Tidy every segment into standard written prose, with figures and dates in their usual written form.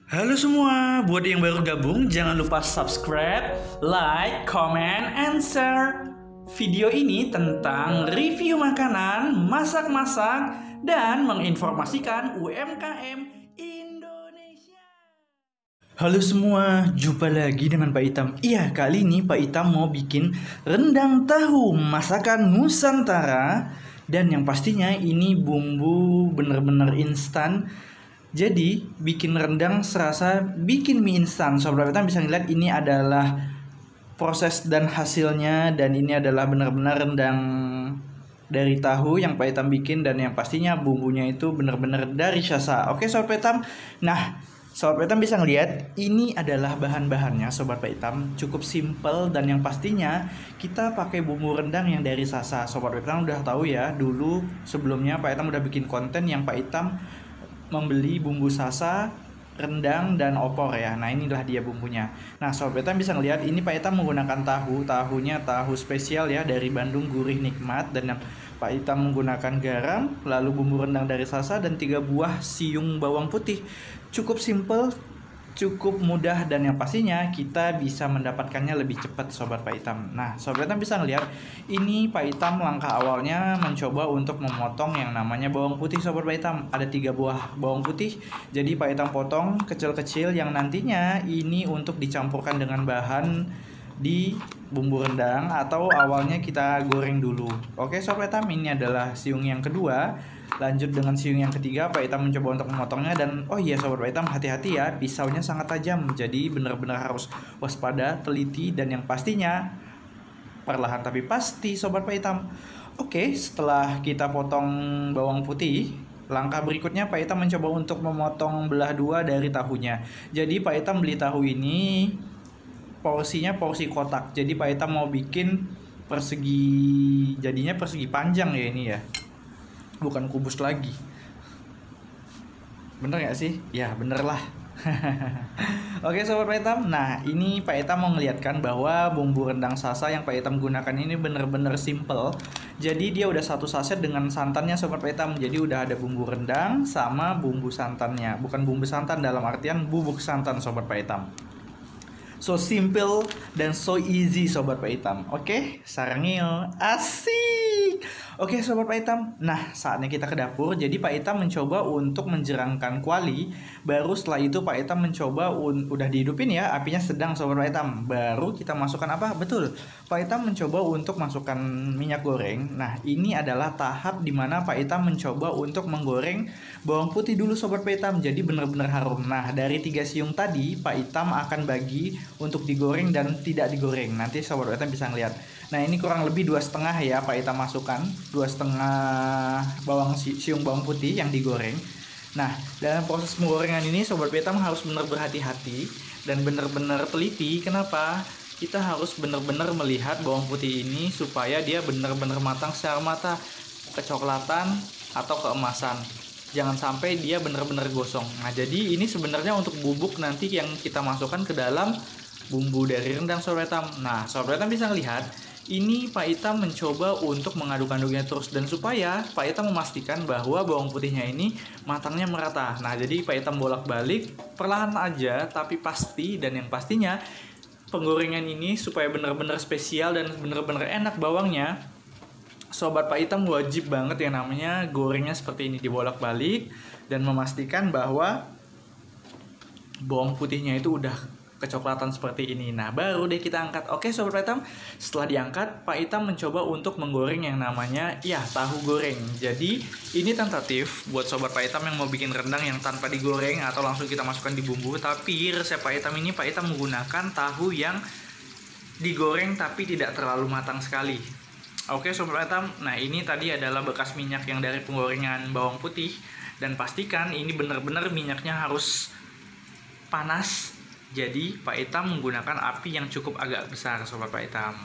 Halo semua, buat yang baru gabung jangan lupa subscribe, like, comment, and share. Video ini tentang review makanan, masak-masak, dan menginformasikan UMKM Indonesia. Halo semua, jumpa lagi dengan Pak Itam. Iya, kali ini Pak Itam mau bikin rendang tahu masakan Nusantara. Dan yang pastinya ini bumbu bener-bener instan. Jadi bikin rendang serasa bikin mie instan. Sobat Petam bisa ngeliat ini adalah proses dan hasilnya. Dan ini adalah benar-benar rendang dari tahu yang Pak Itam bikin. Dan yang pastinya bumbunya itu benar-benar dari Sasa. Oke Sobat Petam. Nah Sobat Petam bisa ngeliat ini adalah bahan-bahannya Sobat Pak Itam. Cukup simple dan yang pastinya kita pakai bumbu rendang yang dari Sasa. Sobat Petam udah tahu ya, dulu sebelumnya Pak Itam udah bikin konten yang Pak Itam membeli bumbu Sasa, rendang, dan opor ya. Nah inilah dia bumbunya. Nah Sobat Petam bisa ngeliat ini Pak Itam menggunakan tahunya tahu spesial ya dari Bandung, gurih nikmat. Dan Pak Itam menggunakan garam, lalu bumbu rendang dari Sasa, dan 3 buah siung bawang putih. Cukup simple, cukup mudah, dan yang pastinya kita bisa mendapatkannya lebih cepat Sobat Pak Itam. Nah Sobat Itam bisa ngeliat ini Pak Itam langkah awalnya mencoba untuk memotong yang namanya bawang putih Sobat Pak Itam. Ada 3 buah bawang putih, jadi Pak Itam potong kecil-kecil yang nantinya ini untuk dicampurkan dengan bahan di bumbu rendang atau awalnya kita goreng dulu. Oke Sobat Itam, ini adalah siung yang kedua. Lanjut dengan siung yang ketiga, Pak Itam mencoba untuk memotongnya. Dan oh iya Sobat Pak Itam, hati-hati ya, pisaunya sangat tajam. Jadi benar-benar harus waspada, teliti, dan yang pastinya perlahan tapi pasti Sobat Pak Itam. Oke, setelah kita potong bawang putih, langkah berikutnya Pak Itam mencoba untuk memotong belah 2 dari tahunya. Jadi Pak Itam beli tahu ini porsinya porsi kotak. Jadi Pak Itam mau bikin persegi, jadinya persegi panjang ya ini ya, bukan kubus lagi. Bener gak sih? Ya bener lah. Oke Sobat Pak Itam, nah ini Pak Itam mau ngeliatkan bahwa bumbu rendang Sasa yang Pak Itam gunakan ini bener-bener simple. Jadi dia udah satu saset dengan santannya Sobat Pak Itam. Jadi udah ada bumbu rendang sama bumbu santannya. Bukan bumbu santan dalam artian bubuk santan Sobat Pak Itam. So simple dan so easy Sobat Pak Itam. Oke, sarangil, asik. Oke Sobat Pak Itam, nah saatnya kita ke dapur. Jadi Pak Itam mencoba untuk menjerangkan kuali. Baru setelah itu Pak Itam mencoba udah dihidupin ya, apinya sedang Sobat Pak Itam. Baru kita masukkan apa? Betul, Pak Itam mencoba untuk masukkan minyak goreng. Nah ini adalah tahap dimana Pak Itam mencoba untuk menggoreng bawang putih dulu Sobat Pak Itam. Jadi benar-benar harum. Nah dari 3 siung tadi Pak Itam akan bagi untuk digoreng dan tidak digoreng. Nanti Sobat Pak Itam bisa ngeliat. Nah ini kurang lebih 2,5 ya Pak Itam masukkan, 2,5 siung bawang putih yang digoreng. Nah dalam proses penggorengan ini Sobat Pak Itam harus benar berhati-hati dan benar-benar teliti. Kenapa? Kita harus benar-benar melihat bawang putih ini supaya dia benar-benar matang secara mata, kecoklatan atau keemasan. Jangan sampai dia benar-benar gosong. Nah jadi ini sebenarnya untuk bubuk nanti yang kita masukkan ke dalam bumbu dari rendang Sobat Itam. Nah Sobat Itam bisa lihat ini Pak Itam mencoba untuk mengaduk-aduknya terus, dan supaya Pak Itam memastikan bahwa bawang putihnya ini matangnya merata. Nah jadi Pak Itam bolak-balik perlahan aja tapi pasti, dan yang pastinya penggorengan ini supaya benar-benar spesial dan benar-benar enak bawangnya, Sobat Pak Itam wajib banget yang namanya gorengnya seperti ini, dibolak-balik dan memastikan bahwa bawang putihnya itu udah kecoklatan seperti ini. Nah baru deh kita angkat. Oke Sobat Pak Itam, setelah diangkat Pak Itam mencoba untuk menggoreng yang namanya ya tahu goreng. Jadi ini tentatif buat Sobat Pak Itam yang mau bikin rendang yang tanpa digoreng atau langsung kita masukkan di bumbu. Tapi resep Pak Itam ini Pak Itam menggunakan tahu yang digoreng tapi tidak terlalu matang sekali. Oke Sobat Pak Itam, nah ini tadi adalah bekas minyak yang dari penggorengan bawang putih. Dan pastikan ini benar-benar minyaknya harus panas. Jadi Pak Itam menggunakan api yang cukup agak besar Sobat Pak Itam.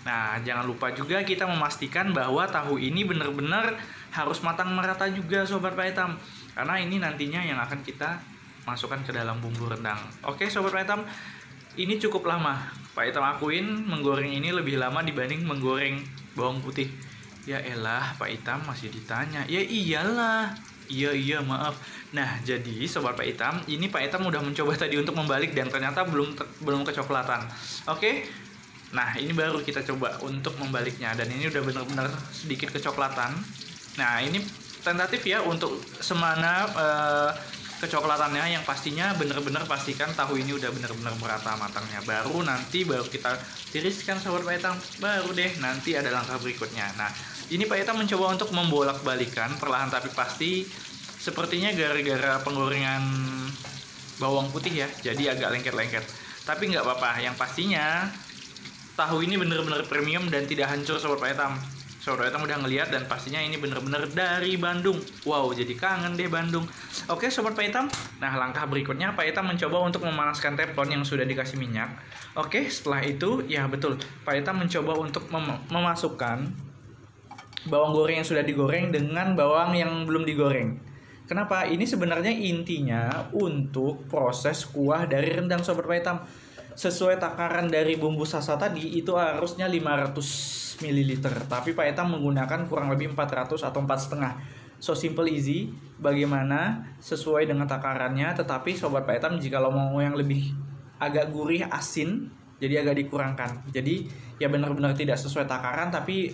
Nah jangan lupa juga kita memastikan bahwa tahu ini benar-benar harus matang merata juga Sobat Pak Itam, karena ini nantinya yang akan kita masukkan ke dalam bumbu rendang. Oke Sobat Pak Itam, ini cukup lama. Pak Itam akuin menggoreng ini lebih lama dibanding menggoreng bawang putih. Ya elah Pak Itam masih ditanya. Ya iyalah, Iya, maaf. Nah, jadi Sobat Pak Itam, ini Pak Itam udah mencoba tadi untuk membalik dan ternyata belum kecoklatan. Oke. Nah, ini baru kita coba untuk membaliknya dan ini udah benar-benar sedikit kecoklatan. Nah, ini tentatif ya untuk semana kecoklatannya, yang pastinya benar-benar pastikan tahu ini udah benar-benar merata matangnya. Baru kita tiriskan Sobat Pak Itam. Baru deh nanti ada langkah berikutnya. Nah, ini Pak Itam mencoba untuk membolak-balikan perlahan tapi pasti, sepertinya gara-gara penggorengan bawang putih ya, jadi agak lengket-lengket. Tapi nggak apa-apa, yang pastinya tahu ini bener-bener premium dan tidak hancur Sobat Pak Itam. Sobat Pak Itam udah ngeliat dan pastinya ini bener-bener dari Bandung. Wow, jadi kangen deh Bandung. Oke Sobat Pak Itam, nah langkah berikutnya Pak Itam mencoba untuk memanaskan teflon yang sudah dikasih minyak. Oke, setelah itu ya betul, Pak Itam mencoba untuk memasukkan bawang goreng yang sudah digoreng dengan bawang yang belum digoreng. Kenapa? Ini sebenarnya intinya untuk proses kuah dari rendang Sobat Pak Itam. Sesuai takaran dari bumbu sasa tadi itu harusnya 500 ml, tapi Pak Itam menggunakan kurang lebih 400 atau 4,5. So simple easy, bagaimana sesuai dengan takarannya. Tetapi Sobat Pak Itam jika mau yang lebih agak gurih asin, jadi agak dikurangkan. Jadi ya benar-benar tidak sesuai takaran, tapi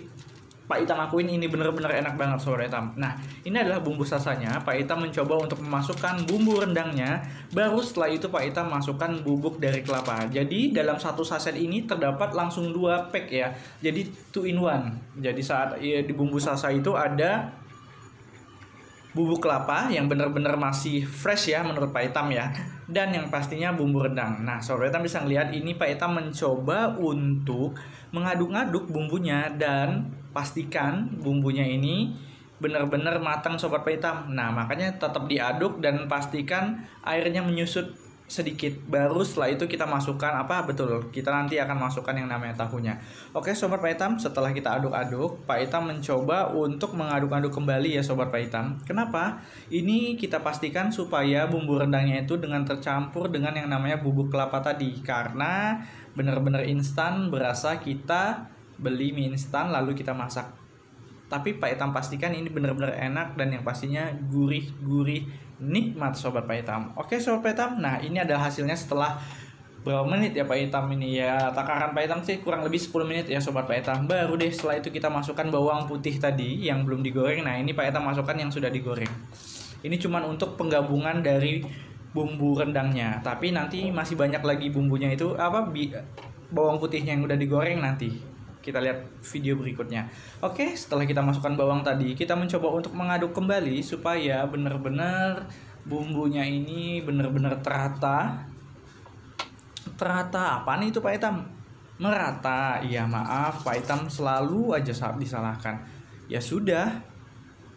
Pak Itam akuin ini benar-benar enak banget Sobat Itam. Nah, ini adalah bumbu sasanya. Pak Itam mencoba untuk memasukkan bumbu rendangnya. Baru setelah itu Pak Itam masukkan bubuk dari kelapa. Jadi dalam satu saset ini terdapat langsung 2 pack ya. Jadi 2 in 1. Jadi saat di bumbu sasa itu ada bubuk kelapa yang benar-benar masih fresh ya menurut Pak Itam ya. Dan yang pastinya bumbu rendang. Nah, Sobat Itam bisa lihat ini Pak Itam mencoba untuk mengaduk-aduk bumbunya dan pastikan bumbunya ini benar-benar matang Sobat Pak Itam. Nah, makanya tetap diaduk dan pastikan airnya menyusut sedikit. Baru setelah itu kita masukkan kita nanti akan masukkan yang namanya tahunya. Oke Sobat Pak Itam, setelah kita aduk-aduk, Pak Itam mencoba untuk mengaduk-aduk kembali ya Sobat Pak Itam. Kenapa? Ini kita pastikan supaya bumbu rendangnya itu dengan tercampur dengan yang namanya bubuk kelapa tadi. Karena benar-benar instan, berasa kita beli mie instan lalu kita masak. Tapi Pak Itam pastikan ini benar-benar enak dan yang pastinya gurih-gurih nikmat Sobat Pak Itam. Oke Sobat Pak Itam, nah ini adalah hasilnya setelah berapa menit ya Pak Itam ini ya. Takaran Pak Itam sih kurang lebih 10 menit ya Sobat Pak Itam. Baru deh setelah itu kita masukkan bawang putih tadi yang belum digoreng. Nah ini Pak Itam masukkan yang sudah digoreng. Ini cuman untuk penggabungan dari bumbu rendangnya. Tapi nanti masih banyak lagi bumbunya itu bawang putihnya yang udah digoreng nanti. Kita lihat video berikutnya. Oke, setelah kita masukkan bawang tadi, kita mencoba untuk mengaduk kembali supaya benar-benar bumbunya ini benar-benar terata. Terata apa nih itu Pak Itam? Merata. Iya maaf, Pak Itam selalu aja disalahkan. Ya sudah.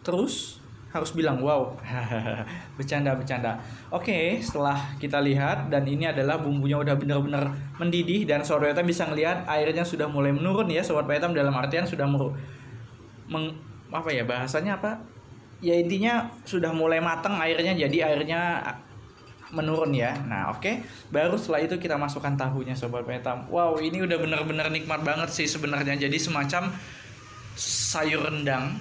Terus harus bilang wow. Bercanda. Oke, setelah kita lihat dan ini adalah bumbunya udah benar-benar mendidih dan Sobat Pak Itam bisa ngelihat airnya sudah mulai menurun ya Sobat Pak Itam, dalam artian sudah bahasanya apa? Ya intinya sudah mulai matang airnya, jadi airnya menurun ya. Nah, oke. Baru setelah itu kita masukkan tahunya Sobat Pak Itam. Wow, ini udah benar-benar nikmat banget sih sebenarnya. Jadi semacam sayur rendang,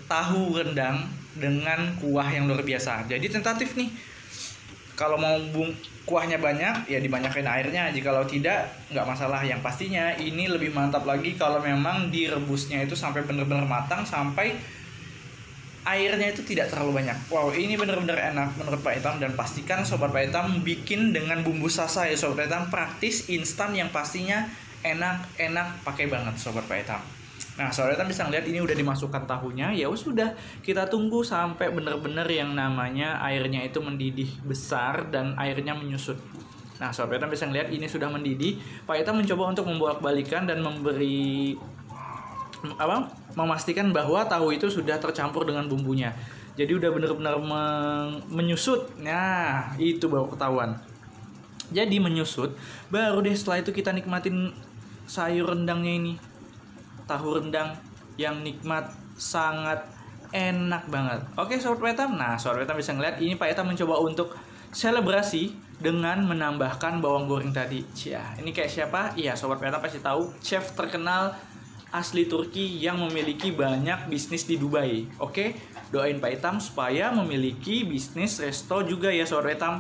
tahu rendang dengan kuah yang luar biasa. Jadi tentatif nih. Kalau mau kuahnya banyak ya dibanyakin airnya. Jikalau tidak nggak masalah. Yang pastinya ini lebih mantap lagi kalau memang direbusnya itu sampai benar-benar matang, sampai airnya itu tidak terlalu banyak. Wow, ini benar-benar enak menurut Pak Itam dan pastikan Sobat Pak Itam bikin dengan bumbu sasa ya Sobat Pak Itam, praktis, instan, yang pastinya enak pakai banget Sobat Pak Itam. Nah, Sobat Itam bisa ngeliat ini udah dimasukkan tahunya. Ya sudah, kita tunggu sampai benar-benar yang namanya airnya itu mendidih besar dan airnya menyusut. Nah, Sobat Itam bisa ngeliat ini sudah mendidih. Pak Itam mencoba untuk membolak-balikan dan memastikan bahwa tahu itu sudah tercampur dengan bumbunya. Jadi udah benar-benar menyusut. Nah, itu baru ketahuan. Jadi menyusut, baru deh setelah itu kita nikmatin sayur rendangnya ini. Tahu rendang yang nikmat, sangat enak banget. Oke Sobat Pak Itam, nah Sobat Pak Itam bisa ngeliat ini Pak Itam mencoba untuk selebrasi dengan menambahkan bawang goreng tadi. Ini kayak siapa? Iya, Sobat Pak Itam pasti tahu, chef terkenal asli Turki yang memiliki banyak bisnis di Dubai. Oke, Doain Pak Itam supaya memiliki bisnis resto juga ya Sobat Pak Itam.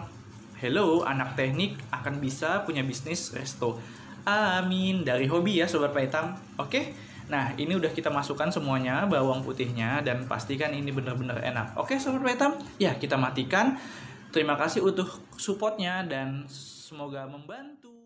Hello, anak teknik akan bisa punya bisnis resto. Amin, dari hobi ya Sobat Pak Itam. Oke. Nah, ini udah kita masukkan semuanya, bawang putihnya, dan pastikan ini benar-benar enak. Oke, Sobat Pak Itam, ya kita matikan. Terima kasih untuk supportnya dan semoga membantu.